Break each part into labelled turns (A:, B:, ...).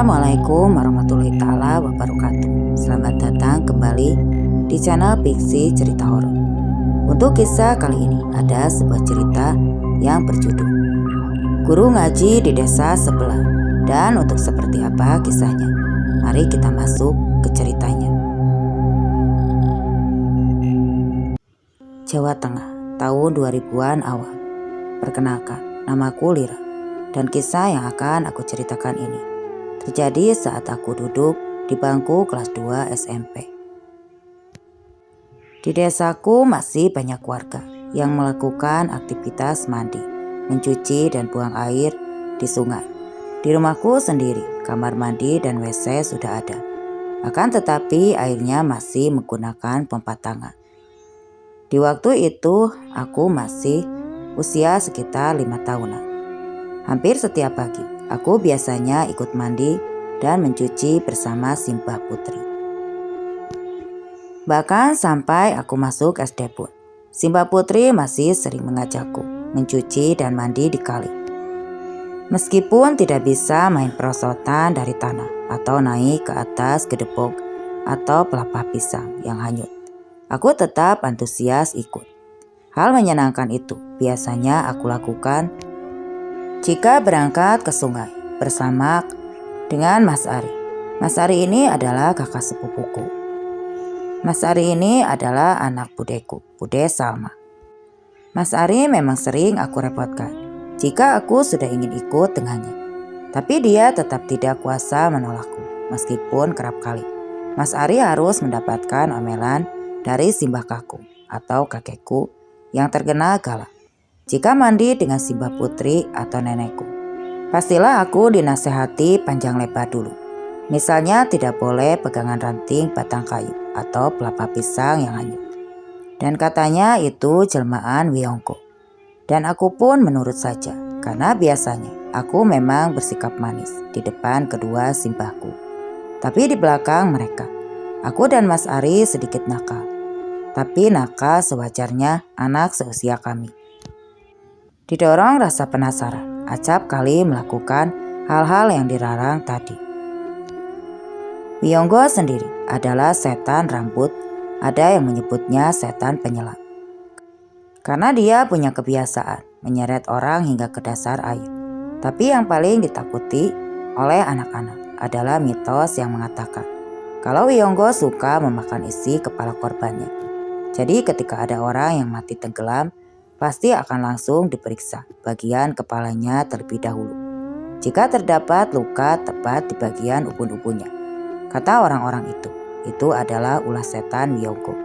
A: Assalamualaikum warahmatullahi taala wabarakatuh. Selamat datang kembali di channel Pixie Cerita Horor. Untuk kisah kali ini ada sebuah cerita yang berjudul Guru Ngaji di Desa Sebelah. Dan untuk seperti apa kisahnya, mari kita masuk ke ceritanya. Jawa Tengah, tahun 2000-an awal. Perkenalkan, namaku Lira. Dan kisah yang akan aku ceritakan ini terjadi saat aku duduk di bangku kelas 2 SMP. Di desaku masih banyak warga yang melakukan aktivitas mandi, mencuci dan buang air di sungai. Di rumahku sendiri, kamar mandi dan WC sudah ada. Akan tetapi airnya masih menggunakan pompa tangan. Di waktu itu aku masih usia sekitar 5 tahunan. Hampir setiap pagi, aku biasanya ikut mandi dan mencuci bersama Simbah Putri. Bahkan sampai aku masuk SD pun, Simbah Putri masih sering mengajakku mencuci dan mandi di kali. Meskipun tidak bisa main perosotan dari tanah atau naik ke atas gedebok atau pelepah pisang yang hanyut, aku tetap antusias ikut. Hal menyenangkan itu biasanya aku lakukan jika berangkat ke sungai bersama dengan Mas Ari. Mas Ari ini adalah kakak sepupuku. Mas Ari ini adalah anak budeku, Bude Salma. Mas Ari memang sering aku repotkan jika aku sudah ingin ikut dengannya. Tapi dia tetap tidak kuasa menolakku, meskipun kerap kali Mas Ari harus mendapatkan omelan dari Simbah Kakung atau kakekku yang terkenal galak. Jika mandi dengan Simbah Putri atau nenekku, pastilah aku dinasehati panjang lebar dulu. Misalnya tidak boleh pegangan ranting batang kayu atau pelepah pisang yang hanyut. Dan katanya itu jelmaan Wiyongko. Dan aku pun menurut saja, karena biasanya aku memang bersikap manis di depan kedua simbahku. Tapi di belakang mereka, aku dan Mas Ari sedikit nakal. Tapi nakal sewajarnya anak seusia kami. Didorong rasa penasaran, acap kali melakukan hal-hal yang dilarang tadi. Wiyonggo sendiri adalah setan rambut, ada yang menyebutnya setan penyelam. Karena dia punya kebiasaan menyeret orang hingga ke dasar air. Tapi yang paling ditakuti oleh anak-anak adalah mitos yang mengatakan kalau Wiyonggo suka memakan isi kepala korbannya. Jadi ketika ada orang yang mati tenggelam, pasti akan langsung diperiksa bagian kepalanya terlebih dahulu. Jika terdapat luka tepat di bagian ubun-ubunnya, kata orang-orang itu adalah ulah setan Wiyongko.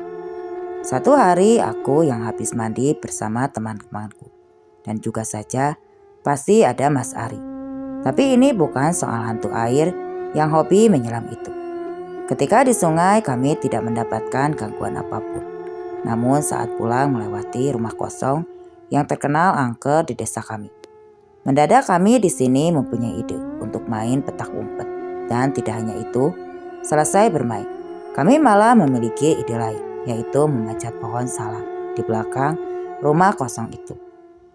A: Satu hari aku yang habis mandi bersama teman-temanku, dan juga saja pasti ada Mas Ari. Tapi ini bukan soal hantu air yang hobi menyelam itu. Ketika di sungai kami tidak mendapatkan gangguan apapun. Namun saat pulang melewati rumah kosong yang terkenal angker di desa kami, mendadak kami di sini mempunyai ide untuk main petak umpet. Dan tidak hanya itu, selesai bermain, kami malah memiliki ide lain, yaitu memanjat pohon salam di belakang rumah kosong itu.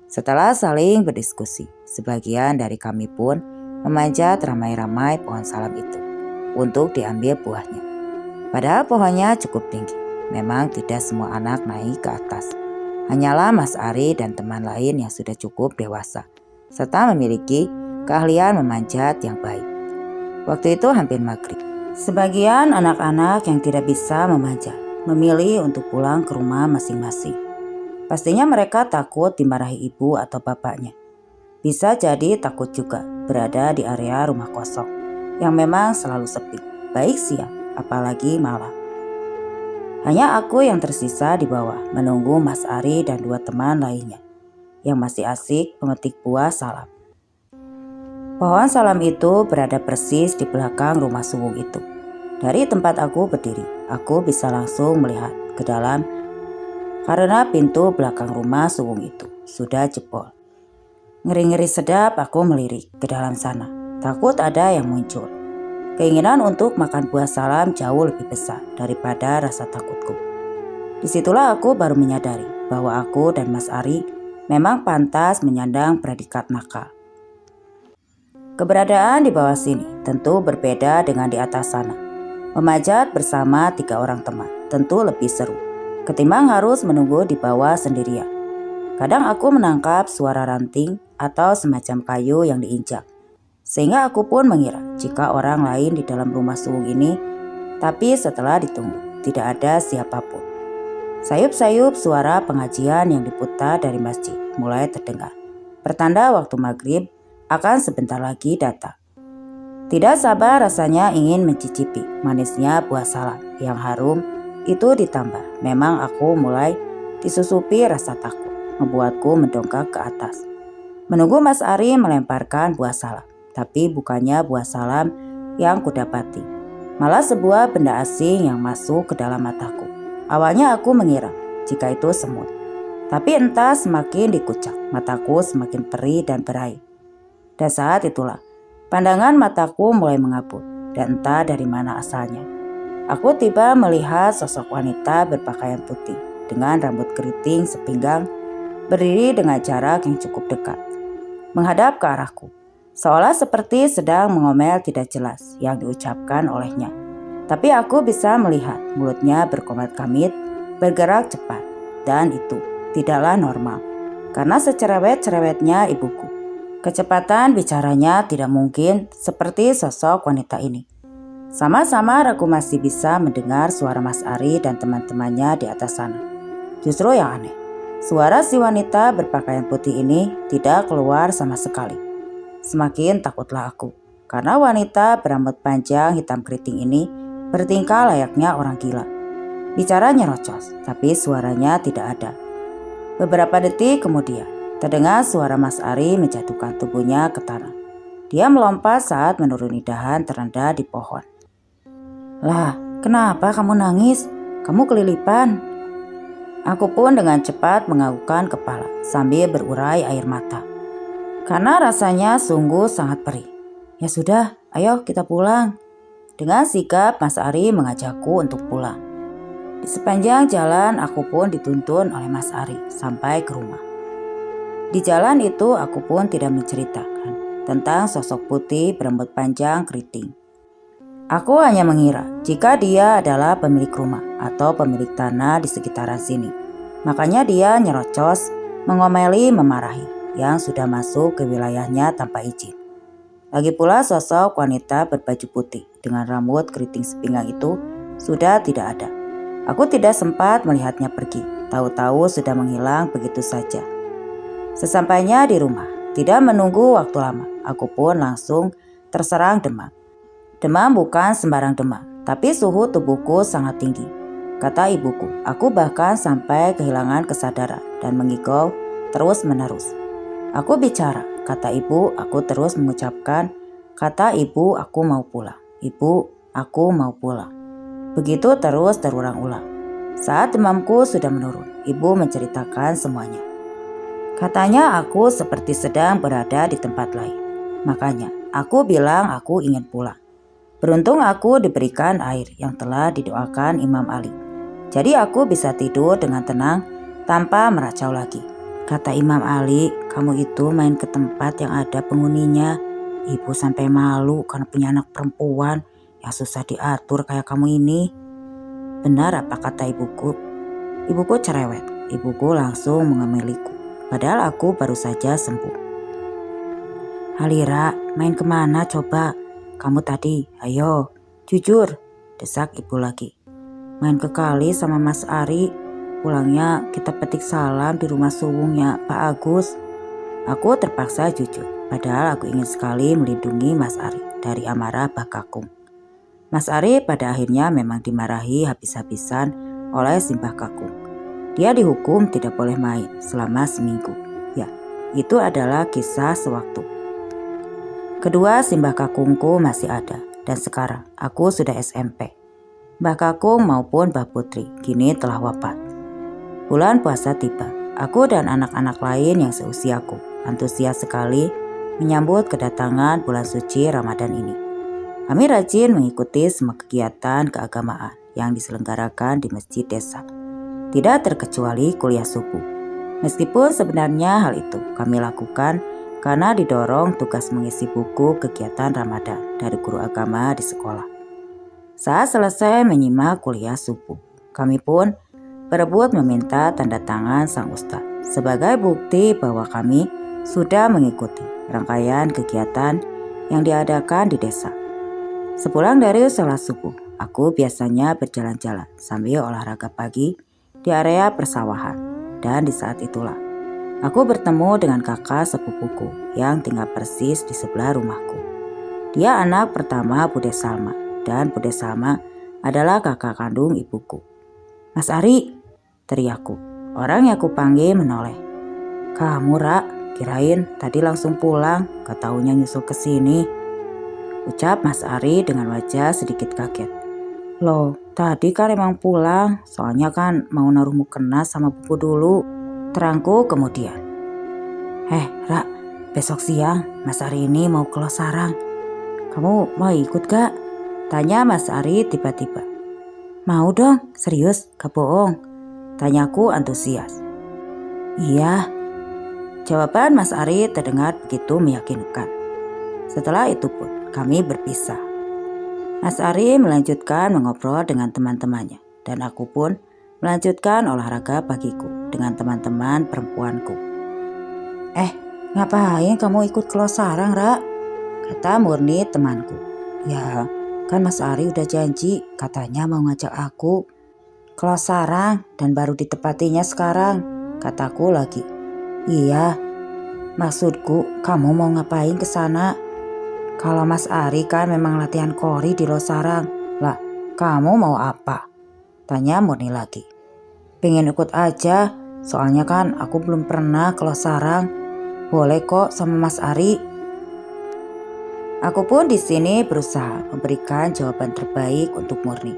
A: Setelah saling berdiskusi, sebagian dari kami pun memanjat ramai-ramai pohon salam itu untuk diambil buahnya. Padahal pohonnya cukup tinggi. Memang tidak semua anak naik ke atas. Hanyalah Mas Ari dan teman lain yang sudah cukup dewasa, serta memiliki keahlian memanjat yang baik. Waktu itu hampir maghrib. Sebagian anak-anak yang tidak bisa memanjat memilih untuk pulang ke rumah masing-masing. Pastinya mereka takut dimarahi ibu atau bapaknya. Bisa jadi takut juga berada di area rumah kosong yang memang selalu sepi, baik siang apalagi malam. Hanya aku yang tersisa di bawah menunggu Mas Ari dan dua teman lainnya yang masih asik memetik buah salam. Pohon salam itu berada persis di belakang rumah suwung itu. Dari tempat aku berdiri, aku bisa langsung melihat ke dalam karena pintu belakang rumah suwung itu sudah jebol. Ngeri-ngeri sedap aku melirik ke dalam sana, takut ada yang muncul. Keinginan untuk makan buah salam jauh lebih besar daripada rasa takutku. Disitulah aku baru menyadari bahwa aku dan Mas Ari memang pantas menyandang predikat nakal. Keberadaan di bawah sini tentu berbeda dengan di atas sana. Memanjat bersama 3 orang teman tentu lebih seru ketimbang harus menunggu di bawah sendirian. Kadang aku menangkap suara ranting atau semacam kayu yang diinjak, sehingga aku pun mengira jika orang lain di dalam rumah suwung ini, tapi setelah ditunggu tidak ada siapapun. Sayup-sayup suara pengajian yang diputar dari masjid mulai terdengar, pertanda waktu maghrib akan sebentar lagi datang. Tidak sabar rasanya ingin mencicipi manisnya buah salak yang harum itu, ditambah memang aku mulai disusupi rasa takut, membuatku mendongak ke atas. Menunggu Mas Ari melemparkan buah salak, tapi bukannya buah salam yang kudapati, malah sebuah benda asing yang masuk ke dalam mataku. Awalnya aku mengira jika itu semut, tapi entah semakin dikucak, mataku semakin perih dan berair. Dan saat itulah pandangan mataku mulai mengabut, dan entah dari mana asalnya. Aku tiba melihat sosok wanita berpakaian putih dengan rambut keriting sepinggang berdiri dengan jarak yang cukup dekat, menghadap ke arahku, seolah seperti sedang mengomel tidak jelas yang diucapkan olehnya. Tapi aku bisa melihat mulutnya berkomat-kamit, bergerak cepat, dan itu tidaklah normal, karena secerewet-cerewetnya ibuku. Kecepatan bicaranya tidak mungkin seperti sosok wanita ini. Sama-sama aku masih bisa mendengar suara Mas Ari dan teman-temannya di atas sana. Justru yang aneh, suara si wanita berpakaian putih ini tidak keluar sama sekali. Semakin takutlah aku, karena wanita berambut panjang hitam keriting ini bertingkah layaknya orang gila. Bicaranya nyerocos, tapi suaranya tidak ada. Beberapa detik kemudian, terdengar suara Mas Ari menjatuhkan tubuhnya ke tanah. Dia melompat saat menuruni dahan terendah di pohon. "Lah, kenapa kamu nangis? Kamu kelilipan." Aku pun dengan cepat menganggukkan kepala sambil berurai air mata, karena rasanya sungguh sangat perih. "Ya sudah, ayo kita pulang." Dengan sigap Mas Ari mengajakku untuk pulang. Di sepanjang jalan aku pun dituntun oleh Mas Ari sampai ke rumah. Di jalan itu aku pun tidak menceritakan tentang sosok putih berambut panjang keriting. Aku hanya mengira jika dia adalah pemilik rumah atau pemilik tanah di sekitaran sini. Makanya dia nyerocos, mengomeli, memarahi yang sudah masuk ke wilayahnya tanpa izin. Lagi pula sosok wanita berbaju putih dengan rambut keriting sepinggang itu sudah tidak ada. Aku tidak sempat melihatnya pergi, tahu-tahu sudah menghilang begitu saja. Sesampainya di rumah, tidak menunggu waktu lama, aku pun langsung terserang demam. Demam bukan sembarang demam, tapi suhu tubuhku sangat tinggi. Kata ibuku, aku bahkan sampai kehilangan kesadaran dan mengigau terus-menerus. "Aku bicara," kata ibu, aku terus mengucapkan, "Kata ibu, aku mau pulang. Ibu, aku mau pulang." Begitu terus terulang-ulang. Saat demamku sudah menurun, ibu menceritakan semuanya. Katanya aku seperti sedang berada di tempat lain. Makanya aku bilang aku ingin pulang. Beruntung aku diberikan air yang telah didoakan Imam Ali. Jadi aku bisa tidur dengan tenang tanpa meracau lagi. Kata Imam Ali, "Kamu itu main ke tempat yang ada penghuninya. Ibu sampai malu karena punya anak perempuan yang susah diatur kayak kamu ini." Benar apa kata ibuku? Ibuku cerewet. Ibuku langsung mengemeliku, padahal aku baru saja sembuh. "Halira, main kemana coba? Kamu tadi, ayo, jujur," desak ibu lagi. "Main ke kali sama Mas Ari. Pulangnya kita petik salam di rumah suwungnya Pak Agus." Aku terpaksa jujur, padahal aku ingin sekali melindungi Mas Ari dari amarah Mbah Kakung. Mas Ari pada akhirnya memang dimarahi habis-habisan oleh si Mbah Kakung. Dia dihukum tidak boleh main selama seminggu. Ya, itu adalah kisah sewaktu. Kedua si Mbah Kakungku masih ada, dan sekarang aku sudah SMP. Mbah Kakung maupun Mbah Putri kini telah wafat. Bulan puasa tiba, aku dan anak-anak lain yang seusiaku antusias sekali menyambut kedatangan bulan suci Ramadan ini. Kami rajin mengikuti semua kegiatan keagamaan yang diselenggarakan di masjid desa, tidak terkecuali kuliah subuh. Meskipun sebenarnya hal itu kami lakukan karena didorong tugas mengisi buku kegiatan Ramadan dari guru agama di sekolah. Saat selesai menyimak kuliah subuh, kami pun berebut meminta tanda tangan sang ustadz sebagai bukti bahwa kami sudah mengikuti rangkaian kegiatan yang diadakan di desa. Sepulang dari sholat subuh, aku biasanya berjalan-jalan sambil olahraga pagi di area persawahan. Dan di saat itulah, aku bertemu dengan kakak sepupuku yang tinggal persis di sebelah rumahku. Dia anak pertama Bude Salma, dan Bude Salma adalah kakak kandung ibuku. "Mas Ari," teriakku. Orang yang aku panggil menoleh. "Kamu, Ra? Kirain tadi langsung pulang, gak taunya nyusul ke sini," ucap Mas Ari dengan wajah sedikit kaget. "Loh, tadi kan emang pulang, soalnya kan mau naruh mukena sama pupu dulu," terangku kemudian. Ra, besok siang Mas Ari ini mau ke Losarang. Kamu mau ikut gak?" tanya Mas Ari tiba-tiba. "Mau dong, serius, gak bohong," tanyaku antusias. "Iya," jawaban Mas Ari terdengar begitu meyakinkan. Setelah itu pun kami berpisah. Mas Ari melanjutkan mengobrol dengan teman-temannya, dan aku pun melanjutkan olahraga pagiku dengan teman-teman perempuanku. "Ngapain kamu ikut ke Losarang, Ra?" kata Murni temanku. "Ya, kan Mas Ari udah janji, katanya mau ngajak aku ke Losarang dan baru ditepatinya sekarang," kataku lagi. "Iya, maksudku kamu mau ngapain ke sana? Kalau Mas Ari kan memang latihan kori di Losarang. Lah, kamu mau apa?" tanya Murni lagi. "Pengen ikut aja, soalnya kan aku belum pernah ke Losarang. Boleh kok sama Mas Ari." Aku pun di sini berusaha memberikan jawaban terbaik untuk Murni,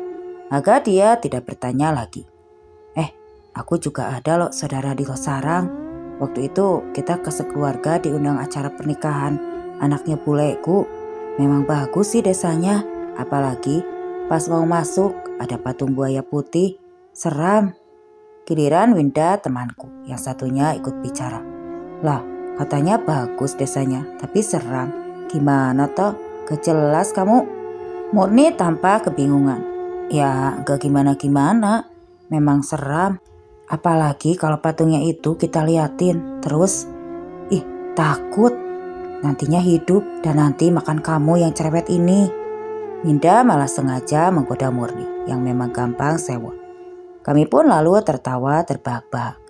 A: agar dia tidak bertanya lagi. Aku juga ada loh saudara di Losarang. Waktu itu kita sekeluarga diundang acara pernikahan anaknya buleku. Memang bagus sih desanya, apalagi pas mau masuk ada patung buaya putih, seram. Giliran Winda temanku yang satunya ikut bicara. "Lah, katanya bagus desanya, tapi seram. Gimana toh? Gak jelas kamu." Murni tanpa kebingungan. "Ya gak gimana-gimana, memang seram. Apalagi kalau patungnya itu kita liatin terus, takut. Nantinya hidup dan nanti makan kamu yang cerewet ini." Winda malah sengaja menggoda Murni yang memang gampang sewot. Kami pun lalu tertawa terbahak-bahak.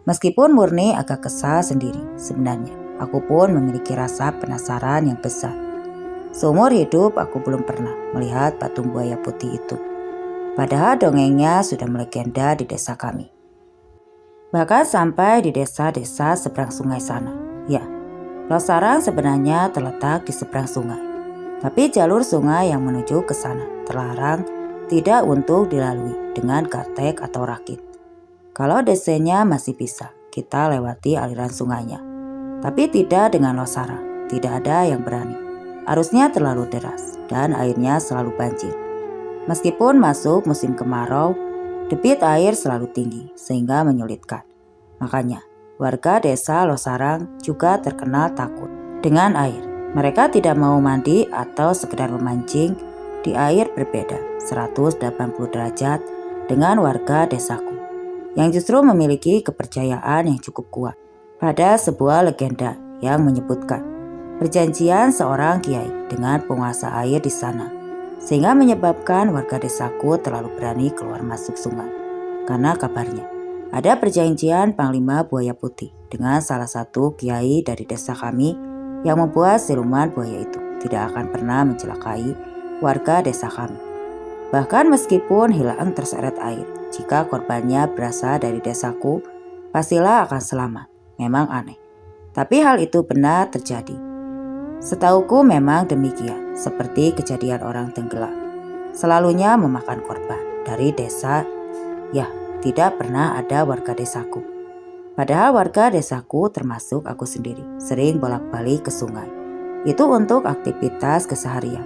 A: Meskipun Murni agak kesal sendiri, sebenarnya aku pun memiliki rasa penasaran yang besar. Seumur hidup aku belum pernah melihat patung buaya putih itu. Padahal dongengnya sudah melegenda di desa kami. Bahkan sampai di desa-desa seberang sungai sana. Ya, Losarang sebenarnya terletak di seberang sungai. Tapi jalur sungai yang menuju ke sana terlarang tidak untuk dilalui dengan kartek atau rakit. Kalau desanya masih bisa, kita lewati aliran sungainya. Tapi tidak dengan Losarang, tidak ada yang berani. Arusnya terlalu deras dan airnya selalu banjir. Meskipun masuk musim kemarau, debit air selalu tinggi sehingga menyulitkan. Makanya warga desa Losarang juga terkenal takut dengan air. Mereka tidak mau mandi atau sekedar memancing di air berbeda 180 derajat dengan warga desaku, yang justru memiliki kepercayaan yang cukup kuat pada sebuah legenda yang menyebutkan perjanjian seorang kiai dengan penguasa air di sana, sehingga menyebabkan warga desaku terlalu berani keluar masuk sungai. Karena kabarnya ada perjanjian Panglima Buaya Putih dengan salah satu kiai dari desa kami yang membuat siluman buaya itu tidak akan pernah mencelakai warga desa kami. Bahkan meskipun hilang terseret air, jika korbannya berasal dari desaku, pastilah akan selamat. Memang aneh, tapi hal itu benar terjadi. Setauku memang demikian, seperti kejadian orang tenggelam. Selalunya memakan korban dari desa, ya tidak pernah ada warga desaku. Padahal warga desaku termasuk aku sendiri sering bolak-balik ke sungai. Itu untuk aktivitas keseharian.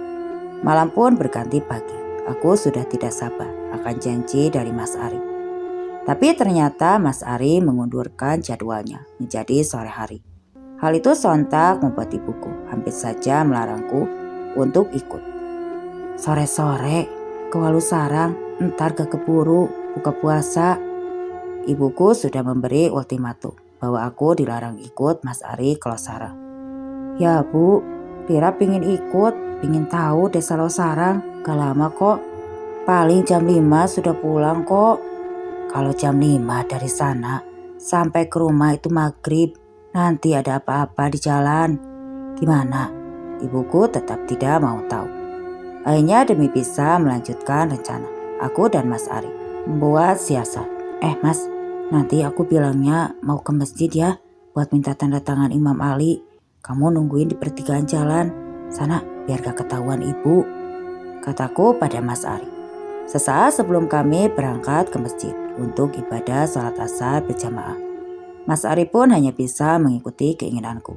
A: Malam pun berganti pagi. Aku sudah tidak sabar akan janji dari Mas Ari. Tapi ternyata Mas Ari mengundurkan jadwalnya menjadi sore hari. Hal itu sontak membuat ibuku hampir saja melarangku untuk ikut. Sore-sore ke Walu Sarang, ntar gak keburu buka puasa. Ibuku sudah memberi ultimatum bahwa aku dilarang ikut Mas Ari ke Losarang. Ya Bu, Lira pingin ikut, pingin tahu desa Losarang, gak lama kok. Paling jam 5 sudah pulang kok. Kalau jam 5 dari sana sampai ke rumah itu maghrib, nanti ada apa-apa di jalan. Gimana? Ibuku tetap tidak mau tahu. Akhirnya demi bisa melanjutkan rencana, aku dan Mas Ari membuat siasat. Mas, nanti aku bilangnya mau ke masjid ya buat minta tanda tangan Imam Ali. Kamu nungguin di pertigaan jalan sana biar gak ketahuan ibu, kataku pada Mas Ari. Sesaat sebelum kami berangkat ke masjid untuk ibadah sholat asar berjamaah, Mas Ari pun hanya bisa mengikuti keinginanku.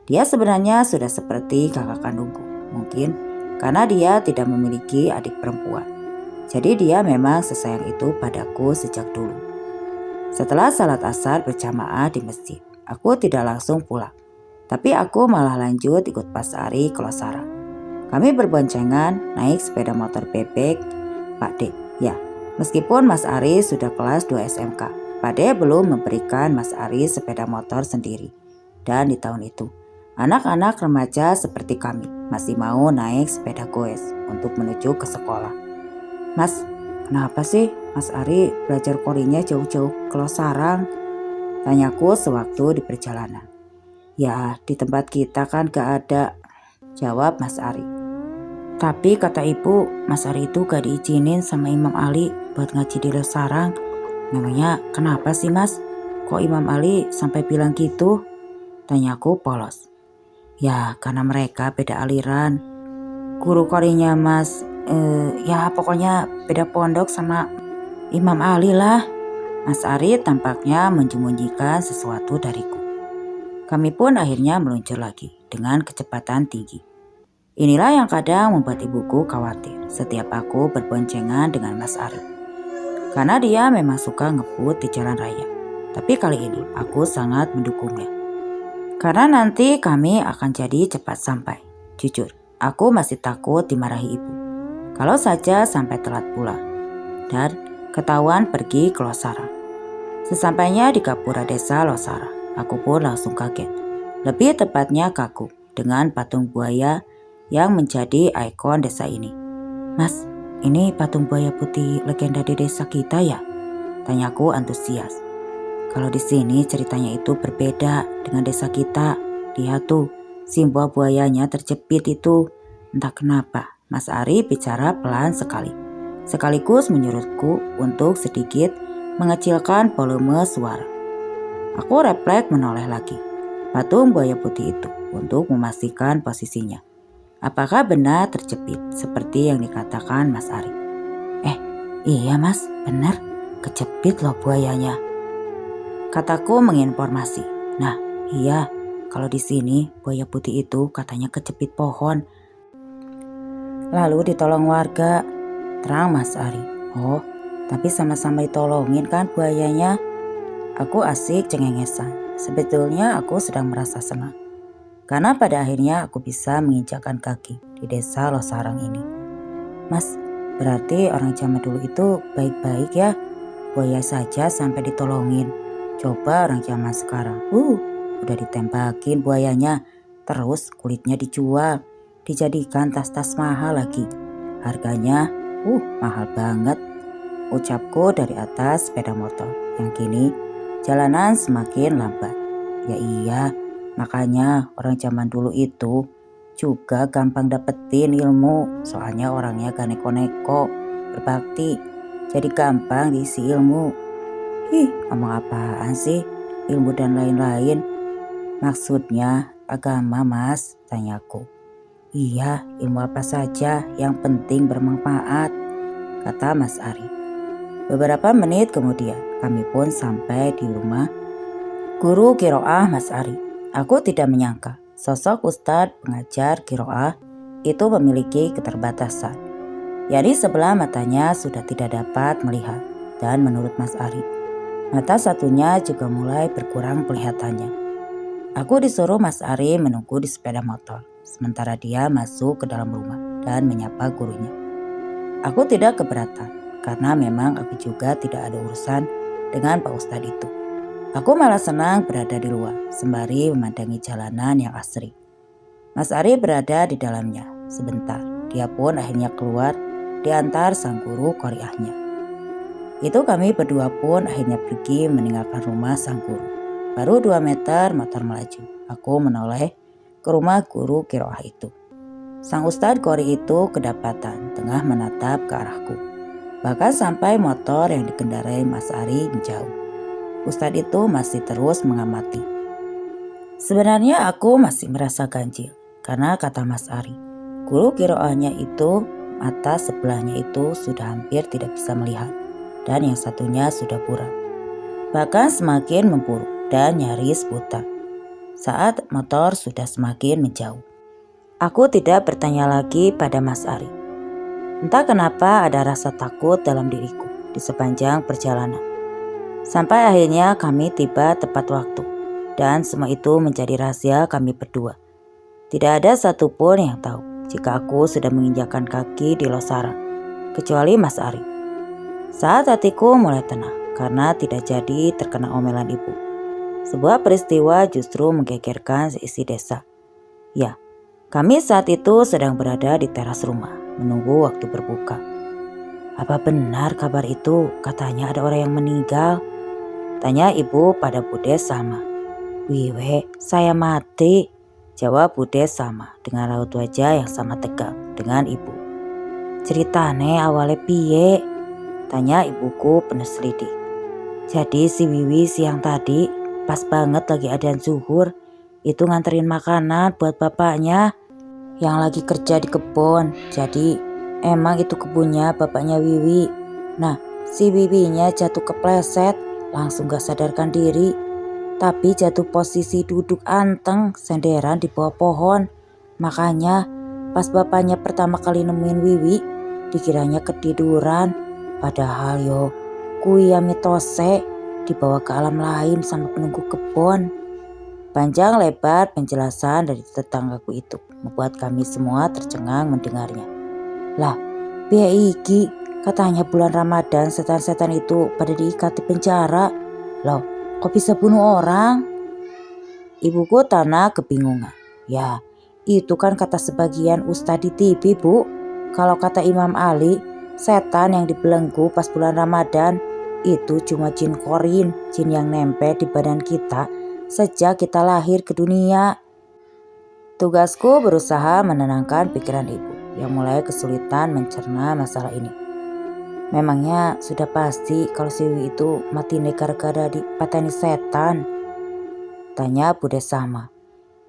A: Dia sebenarnya sudah seperti kakak kandungku, mungkin karena dia tidak memiliki adik perempuan. Jadi dia memang sesayang itu padaku sejak dulu. Setelah salat asar berjamaah di masjid, aku tidak langsung pulang. Tapi aku malah lanjut ikut Mas Ari ke Losarang. Kami berboncengan naik sepeda motor bebek Pak D. Ya, meskipun Mas Ari sudah kelas 2 SMK, Pak D belum memberikan Mas Ari sepeda motor sendiri. Dan di tahun itu, anak-anak remaja seperti kami masih mau naik sepeda goes untuk menuju ke sekolah. Mas, kenapa sih Mas Ari belajar korinya jauh-jauh ke Losarang? Tanyaku sewaktu di perjalanan. Ya, di tempat kita kan gak ada, jawab Mas Ari. Tapi kata ibu, Mas Ari itu gak diizinin sama Imam Ali buat ngaji di Losarang. Memangnya kenapa sih Mas? Kok Imam Ali sampai bilang gitu? Tanyaku polos. Ya, karena mereka beda aliran. Guru korinya Mas, ya pokoknya beda pondok sama Imam Ali lah. Mas Ari tampaknya menyembunyikan sesuatu dariku. Kami pun akhirnya meluncur lagi dengan kecepatan tinggi. Inilah yang kadang membuat ibuku khawatir setiap aku berboncengan dengan Mas Ari. Karena dia memang suka ngebut di jalan raya. Tapi kali ini aku sangat mendukungnya. Karena nanti kami akan jadi cepat sampai. Jujur, aku masih takut dimarahi ibu. Kalau saja sampai telat pulang dan ketahuan pergi ke Losarang. Sesampainya di Gapura desa Losarang, aku pun langsung kaget. Lebih tepatnya kagum dengan patung buaya yang menjadi ikon desa ini. Mas, ini patung buaya putih legenda di desa kita ya? Tanyaku antusias. Kalau di sini ceritanya itu berbeda dengan desa kita. Lihat tuh, simbol buayanya terjepit itu. Entah kenapa, Mas Ari bicara pelan sekali. Sekaligus menyuruhku untuk sedikit mengecilkan volume suara. Aku refleks menoleh lagi patung buaya putih itu untuk memastikan posisinya. Apakah benar terjepit seperti yang dikatakan Mas Ari? Iya Mas, benar. Kejepit loh buayanya, kataku menginformasi. Nah, iya, kalau di sini buaya putih itu katanya kejepit pohon. Lalu ditolong warga, terang Mas Ari. Oh, tapi sama-sama ditolongin kan buayanya? Aku asik cengengesan. Sebetulnya aku sedang merasa senang. Karena pada akhirnya aku bisa menginjakkan kaki di desa Losarang ini. Mas, berarti orang zaman dulu itu baik-baik ya? Buaya saja sampai ditolongin. Coba orang zaman sekarang, udah ditembakin buayanya, terus kulitnya dijual, dijadikan tas-tas mahal lagi. Harganya, mahal banget. Ucapku dari atas sepeda motor, yang kini jalanan semakin lambat. Ya iya, makanya orang zaman dulu itu juga gampang dapetin ilmu, soalnya orangnya gak neko-neko, berbakti, jadi gampang diisi ilmu. Ngomong apaan sih? Ilmu dan lain-lain. Maksudnya agama Mas, tanyaku. Iya, ilmu apa saja yang penting bermanfaat, kata Mas Ari. Beberapa menit kemudian kami pun sampai di rumah guru Qiraah Mas Ari. Aku tidak menyangka sosok Ustadz pengajar Qiraah itu memiliki keterbatasan. Yani sebelah matanya sudah tidak dapat melihat, dan menurut Mas Ari, mata satunya juga mulai berkurang kelihatannya. Aku disuruh Mas Ari menunggu di sepeda motor, sementara dia masuk ke dalam rumah dan menyapa gurunya. Aku tidak keberatan, karena memang aku juga tidak ada urusan dengan Pak Ustadz itu. Aku malah senang berada di luar, sembari memandangi jalanan yang asri. Mas Ari berada di dalamnya. Sebentar, dia pun akhirnya keluar diantar sang guru qoriahnya. Itu kami berdua pun akhirnya pergi meninggalkan rumah sang guru. Baru 2 meter motor melaju. Aku menoleh ke rumah guru qiraah itu. Sang ustadz qori itu kedapatan tengah menatap ke arahku. Bahkan sampai motor yang dikendarai Mas Ari menjauh. Ustadz itu masih terus mengamati. Sebenarnya aku masih merasa ganjil. Karena kata Mas Ari, guru qiraahnya itu, mata sebelahnya itu sudah hampir tidak bisa melihat. Dan yang satunya sudah buram. Bahkan semakin memburuk dan nyaris buta. Saat motor sudah semakin menjauh. Aku tidak bertanya lagi pada Mas Ari. Entah kenapa ada rasa takut dalam diriku di sepanjang perjalanan. Sampai akhirnya kami tiba tepat waktu. Dan semua itu menjadi rahasia kami berdua. Tidak ada satupun yang tahu jika aku sudah menginjakkan kaki di Losarang, kecuali Mas Ari. Saat hatiku mulai tenang karena tidak jadi terkena omelan ibu. Sebuah peristiwa justru menggegerkan seisi desa. Ya, kami saat itu sedang berada di teras rumah, menunggu waktu berbuka. Apa benar kabar itu? Katanya ada orang yang meninggal. Tanya ibu pada Bude Salma. Wiwe, saya mati. Jawab Bude Salma dengan raut wajah yang sama tegang dengan ibu. Ceritane awalnya piye? Tanya ibuku penuh selidih. Jadi si Wiwi siang tadi pas banget lagi adzan zuhur itu nganterin makanan buat bapaknya yang lagi kerja di kebun. Jadi emang itu kebunnya bapaknya Wiwi. Nah si Wiwinya jatuh kepleset langsung gak sadarkan diri. Tapi jatuh posisi duduk anteng senderan di bawah pohon. Makanya pas bapaknya pertama kali nemuin Wiwi dikiranya ketiduran. Padahal kui mitose dibawa ke alam lain sama penunggu kebun. Panjang lebar penjelasan dari tetanggaku itu membuat kami semua tercengang mendengarnya. Lah, piye iki? Katanya bulan Ramadan setan-setan itu pada diikat di penjara. Loh, kok bisa bunuh orang? Ibuku tanah kebingungan. Ya, itu kan kata sebagian ustadz di TV, Bu. Kalau kata Imam Ali, setan yang dibelenggu pas bulan Ramadan itu cuma jin korin, jin yang nempel di badan kita sejak kita lahir ke dunia. Tugasku berusaha menenangkan pikiran ibu yang mulai kesulitan mencerna masalah ini. Memangnya sudah pasti kalau si Wiwi itu mati gara-gara dipateni setan? Tanya Bude Salma.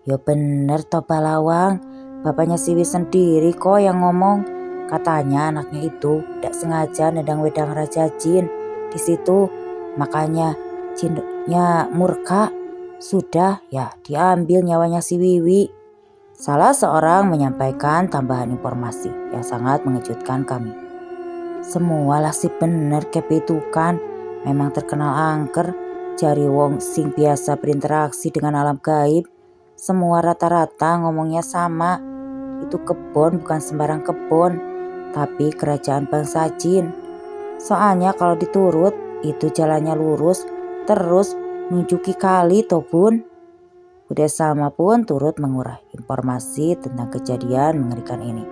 A: Ya bener toh Balawang, bapaknya si Wiwi sendiri kok yang ngomong. Katanya anaknya itu tidak sengaja nendang wedang raja jin di situ, makanya jinnya murka. Sudah ya diambil nyawanya si Wiwi. Salah seorang menyampaikan tambahan informasi yang sangat mengejutkan kami. Semualah si bener kepe itu kan memang terkenal angker, jari wong sing biasa berinteraksi dengan alam gaib. Semua rata-rata ngomongnya sama. Itu kebun bukan sembarang kebun, tapi kerajaan bangsa jin. Soalnya kalau diturut itu jalannya lurus terus nunjuki kali toh bun. Bude Salma pun turut mengurai informasi tentang kejadian mengerikan ini.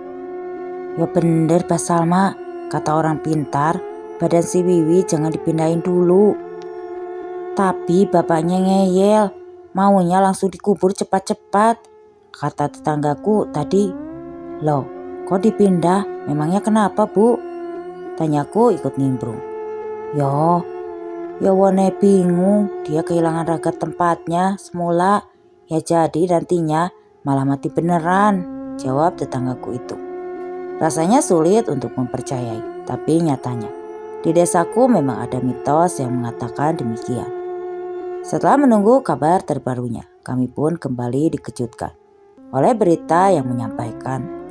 A: Ya bener Pak Salma, kata orang pintar badan si Wiwi jangan dipindahin dulu. Tapi bapaknya ngeyel, maunya langsung dikubur cepat-cepat. Kata tetanggaku tadi. Loh, kok dipindah? Memangnya kenapa, Bu? Tanyaku ikut nimbrung. Ya Wone bingung, dia kehilangan raga tempatnya semula. Ya jadi nantinya malah mati beneran, jawab tetanggaku itu. Rasanya sulit untuk mempercayai, tapi nyatanya di desaku memang ada mitos yang mengatakan demikian. Setelah menunggu kabar terbarunya, kami pun kembali dikejutkan oleh berita yang menyampaikan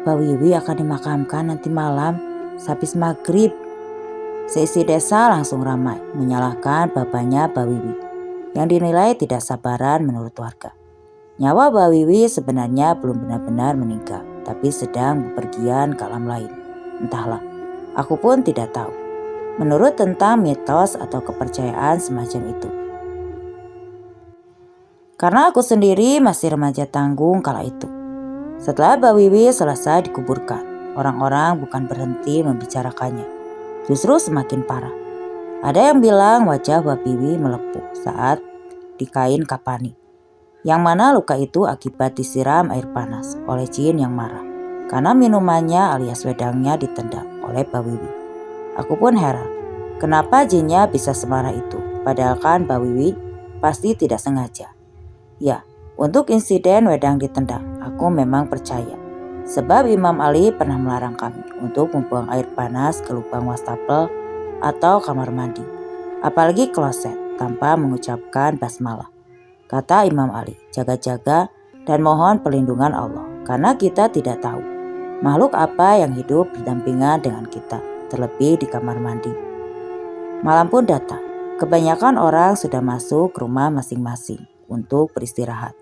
A: Mbak Wiwi akan dimakamkan nanti malam sehabis maghrib. Seisi desa langsung ramai menyalahkan bapaknya Mbak Wiwi. yang dinilai tidak sabaran menurut warga. Nyawa Mbak Wiwi sebenarnya belum benar-benar meninggal, tapi sedang bepergian ke alam lain. Entahlah, aku pun tidak tahu. Menurut tentang mitos atau kepercayaan semacam itu. Karena aku sendiri masih remaja tanggung kala itu. Setelah Mbak Wiwi selesai dikuburkan, orang-orang bukan berhenti membicarakannya. Justru semakin parah. Ada yang bilang wajah Mbak Wiwi melepuh saat dikain kapani. Yang mana luka itu akibat disiram air panas oleh jin yang marah. Karena minumannya alias wedangnya ditendang oleh Mbak Wiwi. Aku pun heran, kenapa jinnya bisa semarah itu? Padahal kan Mbak Wiwi pasti tidak sengaja. Ya, untuk insiden wedang ditendang, aku memang percaya. Sebab Imam Ali pernah melarang kami untuk membuang air panas ke lubang wastafel atau kamar mandi. Apalagi kloset tanpa mengucapkan basmalah. Kata Imam Ali, jaga-jaga dan mohon perlindungan Allah. Karena kita tidak tahu makhluk apa yang hidup berdampingan dengan kita, terlebih di kamar mandi. Malam pun datang. Kebanyakan orang sudah masuk ke rumah masing-masing untuk beristirahat,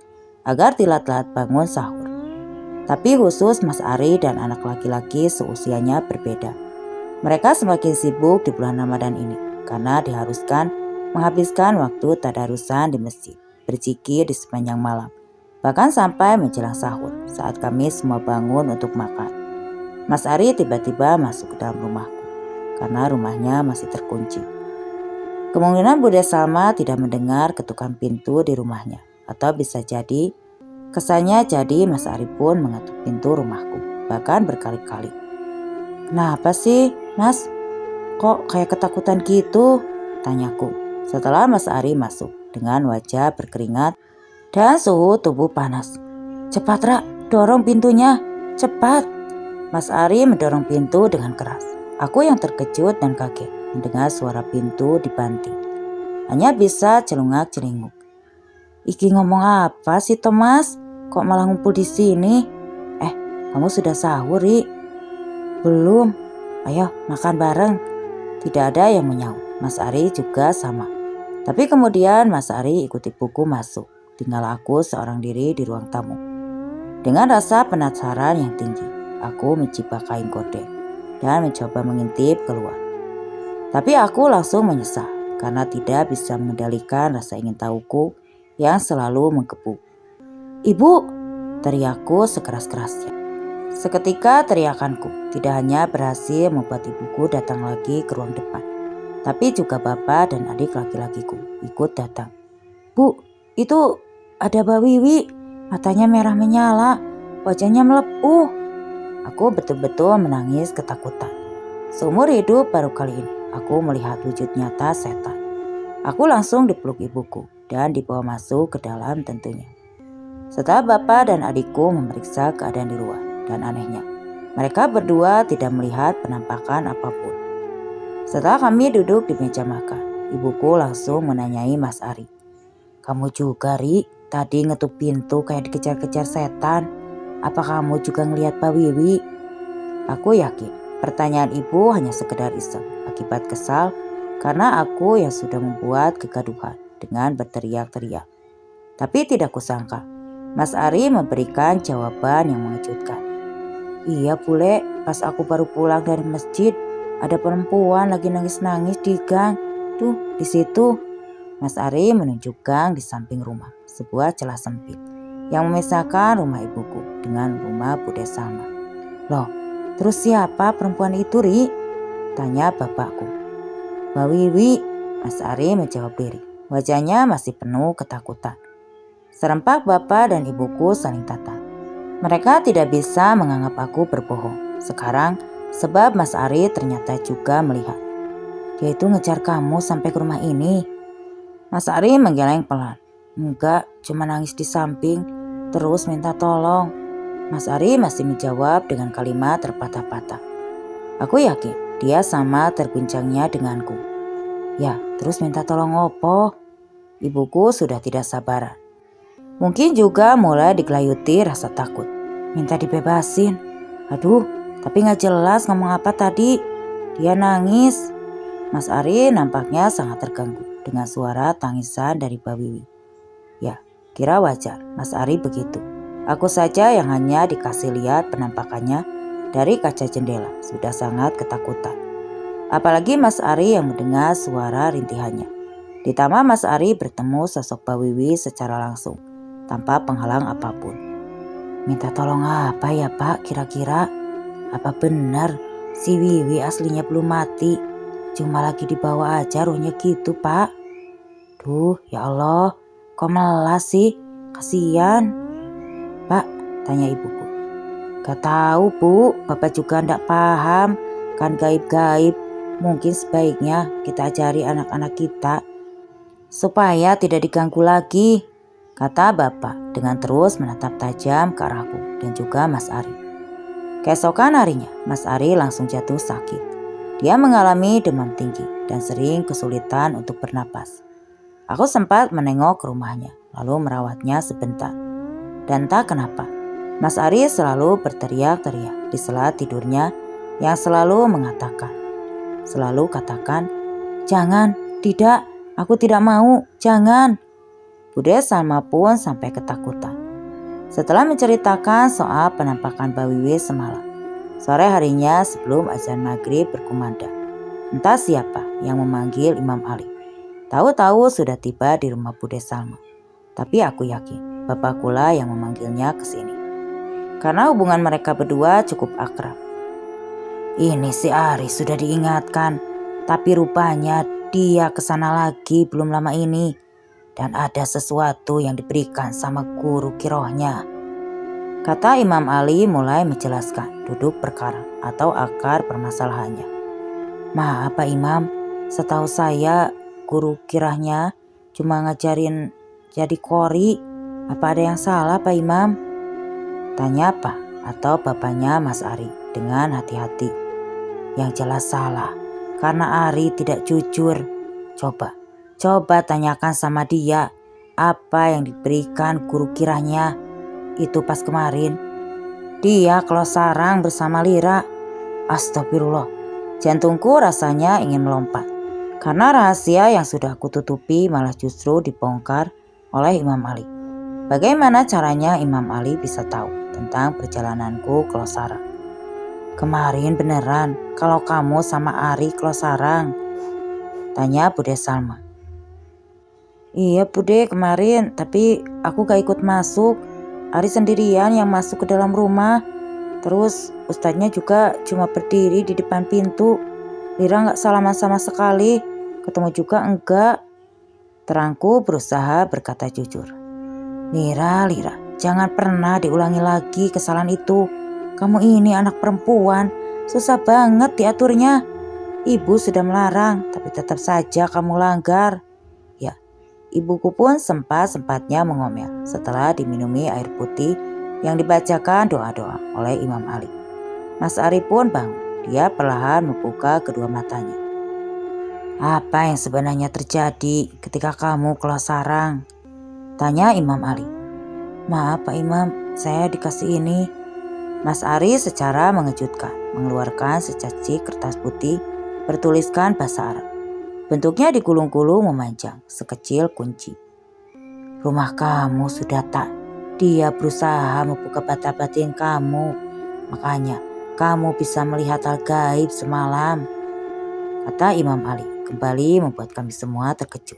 A: agar telat-telat bangun sahur. Tapi khusus Mas Ari dan anak laki-laki seusianya berbeda. Mereka semakin sibuk di bulan Ramadan ini, karena diharuskan menghabiskan waktu tadarusan di masjid, berzikir di sepanjang malam, bahkan sampai menjelang sahur saat kami semua bangun untuk makan. Mas Ari tiba-tiba masuk ke dalam rumahku, karena rumahnya masih terkunci. Kemungkinan Bude Salma tidak mendengar ketukan pintu di rumahnya, atau bisa jadi kesannya jadi Mas Ari pun mengetuk pintu rumahku, bahkan berkali-kali. Kenapa sih, Mas? Kok kayak ketakutan gitu? Tanyaku setelah Mas Ari masuk dengan wajah berkeringat dan suhu tubuh panas. Cepat Ra, dorong pintunya, cepat. Mas Ari mendorong pintu dengan keras. Aku yang terkejut dan kaget mendengar suara pintu dibanting. Hanya bisa celungak-celinguk. Iki ngomong apa sih Thomas? Kok malah ngumpul di sini? Kamu sudah sahur, Ri? Belum. Ayo makan bareng. Tidak ada yang menyaut. Mas Ari juga sama. Tapi kemudian Mas Ari ikut ibuku masuk. Tinggal aku seorang diri di ruang tamu. Dengan rasa penasaran yang tinggi, aku mencibak kain gorden dan mencoba mengintip keluar. Tapi aku langsung menyesal karena tidak bisa mengendalikan rasa ingin tahuku yang selalu menggebu. Ibu, teriakku sekeras-kerasnya. Seketika teriakanku tidak hanya berhasil membuat ibuku datang lagi ke ruang depan, tapi juga bapak dan adik laki-lakiku ikut datang. Bu, itu ada Mbak Wiwi, matanya merah menyala, wajahnya melepuh. Aku betul-betul menangis ketakutan. Seumur hidup baru kali ini aku melihat wujud nyata setan. Aku langsung dipeluk ibuku dan dibawa masuk ke dalam tentunya. Setelah bapak dan adikku memeriksa keadaan di luar, dan anehnya, mereka berdua tidak melihat penampakan apapun. Setelah kami duduk di meja makan, ibuku langsung menanyai Mas Ari. Kamu juga, Ri? Tadi ngetuk pintu kayak dikejar-kejar setan. Apa kamu juga ngelihat Pak Wiwi? Aku yakin pertanyaan ibu hanya sekedar iseng akibat kesal karena aku yang sudah membuat kegaduhan dengan berteriak-teriak. Tapi tidak kusangka, Mas Ari memberikan jawaban yang mengejutkan. Iya Bule, pas aku baru pulang dari masjid, ada perempuan lagi nangis-nangis di gang. Tuh, di situ. Mas Ari menunjuk gang di samping rumah, sebuah celah sempit yang memisahkan rumah ibuku dengan rumah Bude Salma. Loh, terus siapa perempuan itu, Ri? Tanya bapakku. Mbak Wiwi, Mas Ari menjawab diri. Wajahnya masih penuh ketakutan. Serempak bapak dan ibuku saling tatap. Mereka tidak bisa menganggap aku berbohong sekarang sebab Mas Ari ternyata juga melihat. Dia itu ngejar kamu sampai ke rumah ini. Mas Ari menggeleng pelan. Enggak, cuma nangis di samping, terus minta tolong. Mas Ari masih menjawab dengan kalimat terpatah-patah. Aku yakin dia sama terguncangnya denganku. Ya, terus minta tolong opo? Ibuku sudah tidak sabaran. Mungkin juga mulai digelayuti rasa takut. Minta dibebasin. Aduh, tapi gak jelas ngomong apa tadi. Dia nangis. Mas Ari nampaknya sangat terganggu dengan suara tangisan dari Mbak Wiwi. Ya, kira wajar Mas Ari begitu. Aku saja yang hanya dikasih lihat penampakannya dari kaca jendela sudah sangat ketakutan. Apalagi Mas Ari yang mendengar suara rintihannya. Ditambah Mas Ari bertemu sosok Mbak Wiwi secara langsung tanpa penghalang apapun. Minta tolong apa ya Pak kira-kira? Apa benar si Wiwi aslinya belum mati? Cuma lagi dibawa aja ruhnya gitu Pak. Duh ya Allah, kok melas sih? Kasian. Pak, tanya ibuku. Gak tahu Bu, Bapak juga ndak paham. Kan gaib-gaib. Mungkin sebaiknya kita ajari anak-anak kita supaya tidak diganggu lagi, kata Bapak dengan terus menatap tajam ke arahku dan juga Mas Ari. Keesokan harinya, Mas Ari langsung jatuh sakit. Dia mengalami demam tinggi dan sering kesulitan untuk bernapas. Aku sempat menengok ke rumahnya, lalu merawatnya sebentar. Dan tak kenapa, Mas Ari selalu berteriak-teriak di sela tidurnya yang selalu katakan, jangan, tidak, aku tidak mau, jangan. Bude Salma pun sampai ketakutan. Setelah menceritakan soal penampakan Mbak Wiwi semalam, sore harinya sebelum azan maghrib berkumandang, entah siapa yang memanggil Imam Ali. Tahu-tahu sudah tiba di rumah Bude Salma. Tapi aku yakin bapakkulah yang memanggilnya ke sini. Karena hubungan mereka berdua cukup akrab. Ini si Ari sudah diingatkan, tapi rupanya dia kesana lagi belum lama ini. Dan ada sesuatu yang diberikan sama guru kirohnya, kata Imam Ali mulai menjelaskan duduk perkara atau akar permasalahannya. Maaf Pak Imam, setahu saya guru kirahnya cuma ngajarin jadi kori. Apa ada yang salah Pak Imam? Tanya Pak atau bapaknya Mas Ari dengan hati-hati. Yang jelas salah, karena Ari tidak jujur. Coba tanyakan sama dia apa yang diberikan guru kirahnya itu pas kemarin. Dia kalau sarang bersama Lira. Astagfirullah, jantungku rasanya ingin melompat. Karena rahasia yang sudah aku tutupi malah justru dibongkar oleh Imam Ali. Bagaimana caranya Imam Ali bisa tahu tentang perjalananku ke Losarang? Kemarin beneran kalau kamu sama Ari ke Losarang? Tanya Bude Salma. Iya Bude kemarin, tapi aku gak ikut masuk. Ari sendirian yang masuk ke dalam rumah. Terus ustadznya juga cuma berdiri di depan pintu. Lira gak salaman sama sekali. Ketemu juga enggak. Terangku berusaha berkata jujur. Lira, jangan pernah diulangi lagi kesalahan itu. Kamu ini anak perempuan, susah banget diaturnya. Ibu sudah melarang, tapi tetap saja kamu langgar. Ibuku pun sempat-sempatnya mengomel setelah diminumi air putih yang dibacakan doa-doa oleh Imam Ali. Mas Ari pun bangun. Dia perlahan membuka kedua matanya. Apa yang sebenarnya terjadi ketika kamu ke Losarang? Tanya Imam Ali. Maaf Pak Imam, saya dikasih ini. Mas Ari secara mengejutkan mengeluarkan secacik kertas putih bertuliskan bahasa Arab. Bentuknya digulung-gulung memanjang, sekecil kunci. Rumah kamu sudah tak. Dia berusaha membuka bata batin kamu. Makanya kamu bisa melihat hal gaib semalam, kata Imam Ali, kembali membuat kami semua terkejut.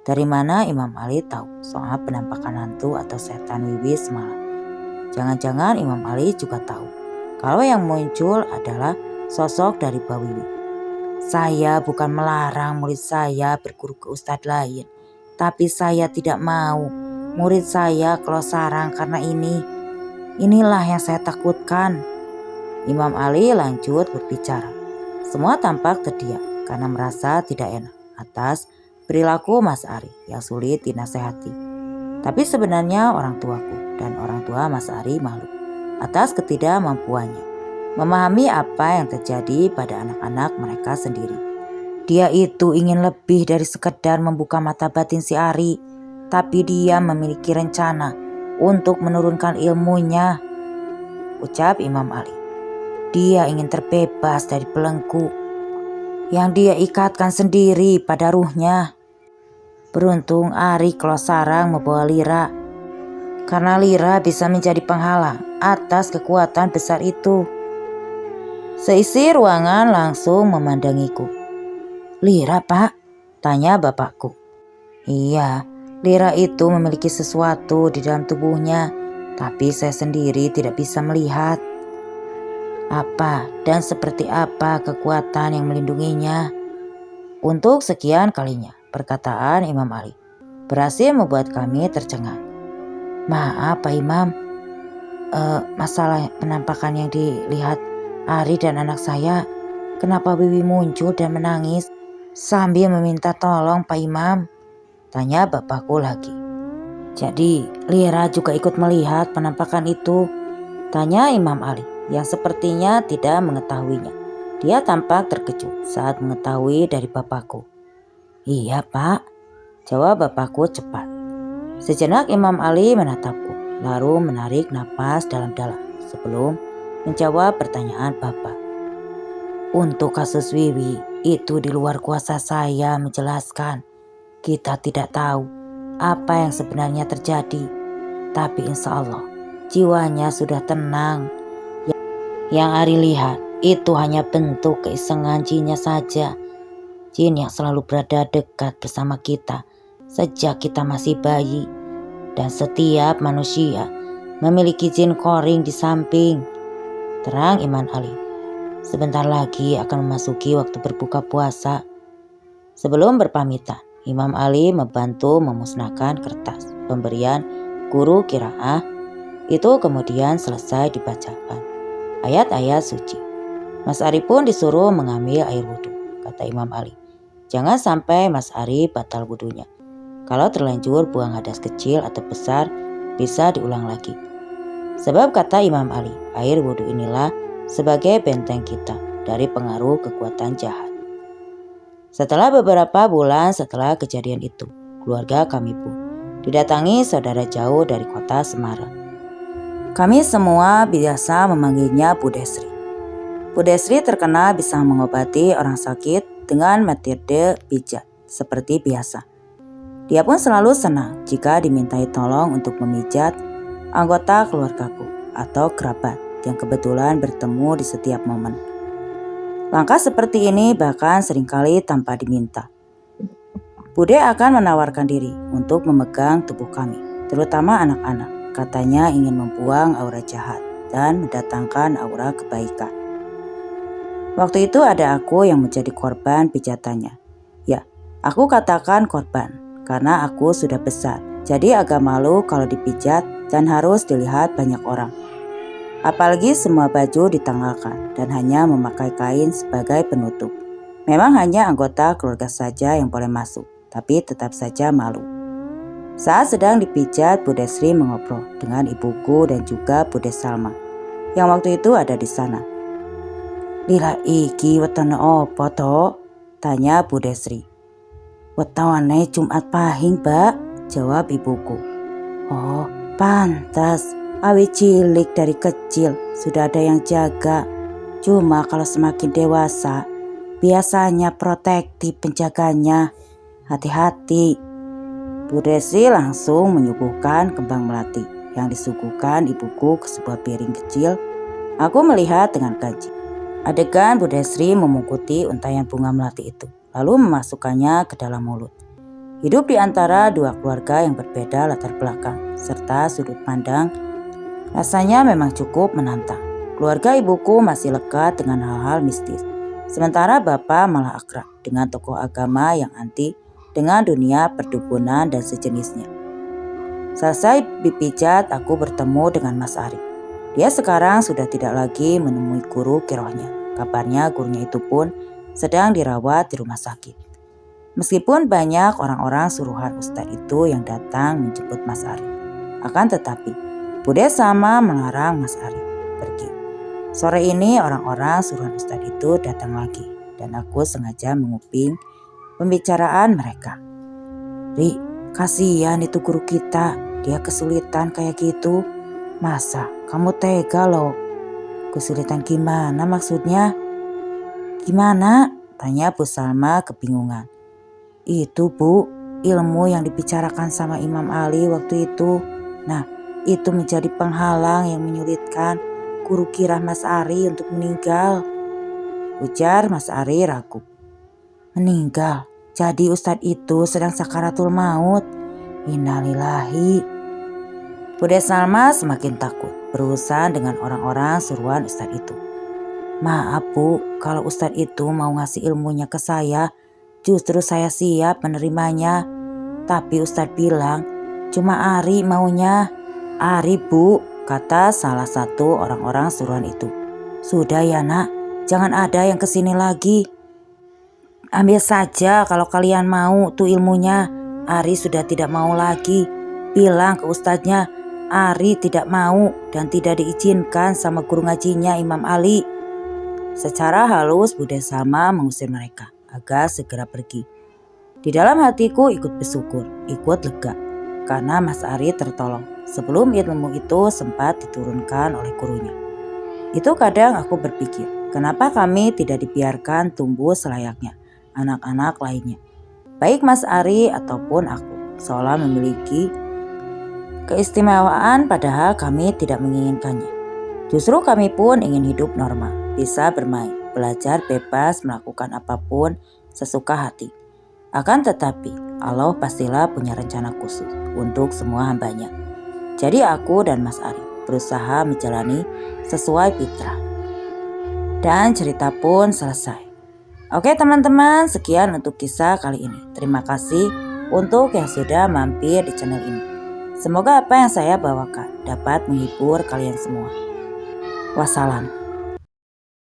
A: Dari mana Imam Ali tahu soal penampakan hantu atau setan Wiwi semalam? Jangan-jangan Imam Ali juga tahu kalau yang muncul adalah sosok dari Mbak Wiwi. Saya bukan melarang murid saya berguru ke ustadz lain, tapi saya tidak mau murid saya ke Losarang karena ini. Inilah yang saya takutkan. Imam Ali lanjut berbicara. Semua tampak terdiam karena merasa tidak enak atas perilaku Mas Ari yang sulit dinasehati. Tapi sebenarnya orang tuaku dan orang tua Mas Ari malu atas ketidakmampuannya memahami apa yang terjadi pada anak-anak mereka sendiri. Dia itu ingin lebih dari sekedar membuka mata batin si Ari, tapi dia memiliki rencana untuk menurunkan ilmunya, ucap Imam Ali. Dia ingin terbebas dari belenggu yang dia ikatkan sendiri pada ruhnya. Beruntung Ari kalau sarang membawa Lira, karena Lira bisa menjadi penghalang atas kekuatan besar itu. Seisi ruangan langsung memandangiku. Lira, Pak? Tanya bapakku. Iya, Lira itu memiliki sesuatu di dalam tubuhnya, tapi saya sendiri tidak bisa melihat. Apa dan seperti apa kekuatan yang melindunginya? Untuk sekian kalinya, perkataan Imam Ali berhasil membuat kami tercengang. Maaf Pak Imam, masalah penampakan yang dilihat Ari dan anak saya, kenapa Bibi muncul dan menangis sambil meminta tolong Pak Imam? Tanya bapakku lagi. Jadi Lira juga ikut melihat penampakan itu? Tanya Imam Ali yang sepertinya tidak mengetahuinya. Dia tampak terkejut saat mengetahui dari bapakku. Iya Pak, jawab bapakku cepat. Sejenak Imam Ali menatapku, lalu menarik napas dalam-dalam sebelum menjawab pertanyaan bapak. Untuk kasus Wiwi, itu di luar kuasa saya menjelaskan. Kita tidak tahu apa yang sebenarnya terjadi, tapi insya Allah jiwanya sudah tenang. Yang Ari lihat itu hanya bentuk keisengan jinnya saja. Jin yang selalu berada dekat bersama kita sejak kita masih bayi. Dan setiap manusia memiliki jin koring di samping. Terang Imam Ali. Sebentar lagi akan memasuki waktu berbuka puasa. Sebelum berpamitan, Imam Ali membantu memusnahkan kertas pemberian guru qiraah. Itu kemudian selesai dibacakan ayat-ayat suci. Mas Ari pun disuruh mengambil air wudhu, kata Imam Ali. Jangan sampai Mas Ari batal wudhunya. Kalau terlanjur buang hadas kecil atau besar, bisa diulang lagi. Sebab kata Imam Ali, air wudhu inilah sebagai benteng kita dari pengaruh kekuatan jahat. Setelah beberapa bulan setelah kejadian itu, keluarga kami pun didatangi saudara jauh dari kota Semarang. Kami semua biasa memanggilnya Bu Desri. Bu Desri terkenal bisa mengobati orang sakit dengan metode pijat seperti biasa. Dia pun selalu senang jika dimintai tolong untuk memijat anggota keluargaku atau kerabat yang kebetulan bertemu di setiap momen. Langkah seperti ini bahkan seringkali tanpa diminta. Bude akan menawarkan diri untuk memegang tubuh kami, terutama anak-anak. Katanya ingin membuang aura jahat dan mendatangkan aura kebaikan. Waktu itu ada aku yang menjadi korban pijatannya. Ya, aku katakan korban karena aku sudah besar. Jadi agak malu kalau dipijat dan harus dilihat banyak orang. Apalagi semua baju ditanggalkan dan hanya memakai kain sebagai penutup. Memang hanya anggota keluarga saja yang boleh masuk, tapi tetap saja malu. Saat sedang dipijat, Bu Desri mengobrol dengan ibuku dan juga Bude Salma yang waktu itu ada di sana. Lira iki wetone opo to? Tanya Bu Desri. Wetone Jumat Pahing, Mbak, jawab ibuku. Oh, pantas. Awi cilik dari kecil sudah ada yang jaga. Cuma kalau semakin dewasa, biasanya protektif penjaganya. Hati-hati. Bu Desi langsung menyuguhkan kembang melati yang disuguhkan ibuku ke sebuah piring kecil. Aku melihat dengan kaji. Adegan Bu Desri memunguti untayan bunga melati itu, lalu memasukkannya ke dalam mulut. Hidup di antara dua keluarga yang berbeda latar belakang, serta sudut pandang, rasanya memang cukup menantang. Keluarga ibuku masih lekat dengan hal-hal mistis, sementara bapak malah akrab dengan tokoh agama yang anti dengan dunia perdukunan dan sejenisnya. Selesai dipijat, aku bertemu dengan Mas Ari. Dia sekarang sudah tidak lagi menemui guru kirohnya. Kabarnya gurunya itu pun sedang dirawat di rumah sakit. Meskipun banyak orang-orang suruhan Ustadz itu yang datang menjemput Mas Ari. Akan tetapi, Bude sama melarang Mas Ari pergi. Sore ini orang-orang suruhan Ustadz itu datang lagi dan aku sengaja menguping pembicaraan mereka. Ri, kasihan itu guru kita, dia kesulitan kayak gitu. Masa kamu tega loh? Kesulitan gimana maksudnya? Gimana? Tanya Bu Salma kebingungan. Itu Bu, ilmu yang dibicarakan sama Imam Ali waktu itu. Nah, itu menjadi penghalang yang menyulitkan guru kirah Mas Ari untuk meninggal. Ujar Mas Ari ragu. Meninggal? Jadi Ustadz itu sedang sakaratul maut. Innalillahi. Bude Salma semakin takut berurusan dengan orang-orang suruhan Ustadz itu. Maaf Bu, kalau Ustadz itu mau ngasih ilmunya ke saya, justru saya siap menerimanya. Tapi Ustadz bilang, cuma Ari maunya. Ari Bu, kata salah satu orang-orang suruhan itu. Sudah ya nak, jangan ada yang kesini lagi. Ambil saja kalau kalian mau tuh ilmunya. Ari sudah tidak mau lagi. Bilang ke ustadznya, Ari tidak mau dan tidak diizinkan sama guru ngajinya Imam Ali. Secara halus Bude Salma mengusir mereka agar segera pergi. Di dalam hatiku ikut bersyukur, ikut lega. Karena Mas Ari tertolong sebelum ilmu itu sempat diturunkan oleh gurunya. Itu kadang aku berpikir, kenapa kami tidak dibiarkan tumbuh selayaknya anak-anak lainnya. Baik Mas Ari ataupun aku, seolah memiliki keistimewaan padahal kami tidak menginginkannya. Justru kami pun ingin hidup normal, bisa bermain, belajar bebas melakukan apapun sesuka hati. Akan tetapi Allah pastilah punya rencana khusus untuk semua hambanya. Jadi aku dan Mas Ari berusaha menjalani sesuai fitrah. Dan cerita pun selesai. Oke teman-teman, sekian untuk kisah kali ini. Terima kasih untuk yang sudah mampir di channel ini. Semoga apa yang saya bawakan dapat menghibur kalian semua. Wassalam.